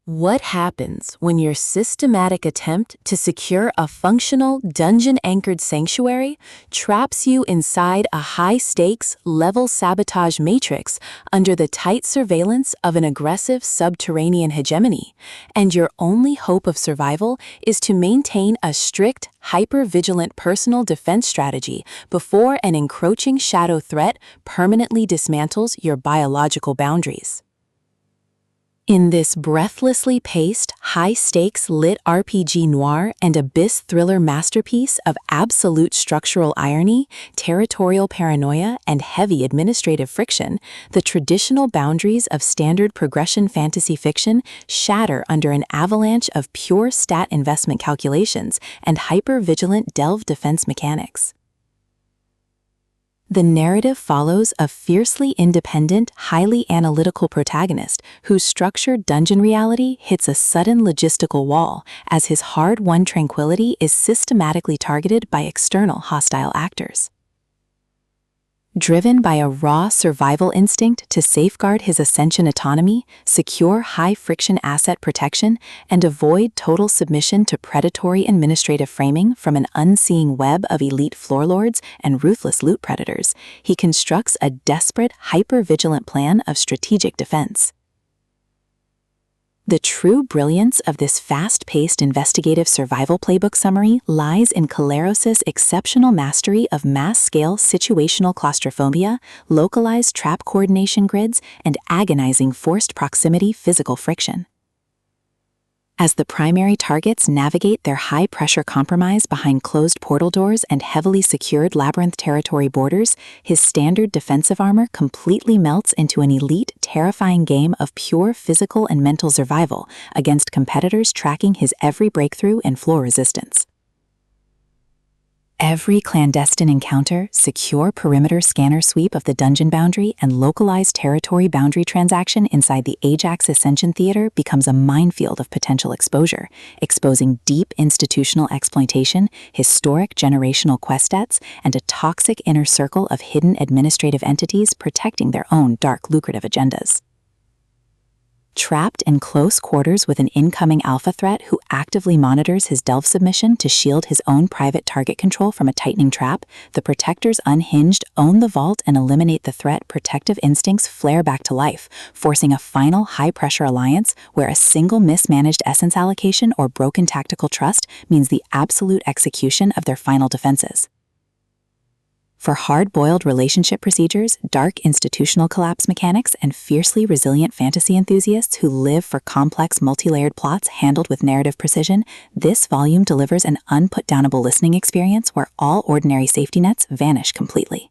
What happens when your systematic attempt to secure a functional, dungeon-anchored sanctuary traps you inside a high-stakes, level sabotage matrix under the tight surveillance of an aggressive subterranean hegemony, and your only hope of survival is to maintain a strict, hyper-vigilant personal defense strategy before an encroaching shadow threat permanently dismantles your biological boundaries? In this breathlessly paced, high-stakes LitRPG noir and abyss thriller masterpiece of absolute structural irony, territorial paranoia, and heavy administrative friction, the traditional boundaries of standard progression fantasy fiction shatter under an avalanche of pure stat investment calculations and hyper-vigilant delve defense mechanics. The narrative follows a fiercely independent, highly analytical protagonist whose structured dungeon reality hits a sudden logistical wall as his hard-won tranquility is systematically targeted by external hostile actors. Driven by a raw survival instinct to safeguard his Ascension autonomy, secure high-friction asset protection, and avoid total submission to predatory administrative framing from an unseeing web of elite floorlords and ruthless loot predators, he constructs a desperate, hyper-vigilant plan of strategic defense. The true brilliance of this fast-paced investigative survival playbook summary lies in Keleros' exceptional mastery of mass-scale situational claustrophobia, localized trap coordination grids, and agonizing forced proximity physical friction. As the primary targets navigate their high-pressure compromise behind closed portal doors and heavily secured labyrinth territory borders, his standard defensive armor completely melts into an elite, terrifying game of pure physical and mental survival against competitors tracking his every breakthrough and floor resistance. Every clandestine encounter, secure perimeter scanner sweep of the dungeon boundary, and localized territory boundary transaction inside the Ajax Ascension theater becomes a minefield of potential exposure, exposing deep institutional exploitation, historic generational quest debts, and a toxic inner circle of hidden administrative entities protecting their own dark lucrative agendas. Trapped in close quarters with an incoming alpha threat who actively monitors his delve submission to shield his own private target control from a tightening trap, the Protector's unhinged own the vault and eliminate the threat protective instincts flare back to life, forcing a final high-pressure alliance where a single mismanaged essence allocation or broken tactical trust means the absolute execution of their final defenses. For hard-boiled relationship procedures, dark institutional collapse mechanics, and fiercely resilient fantasy enthusiasts who live for complex multi-layered plots handled with narrative precision, this volume delivers an unputdownable listening experience where all ordinary safety nets vanish completely.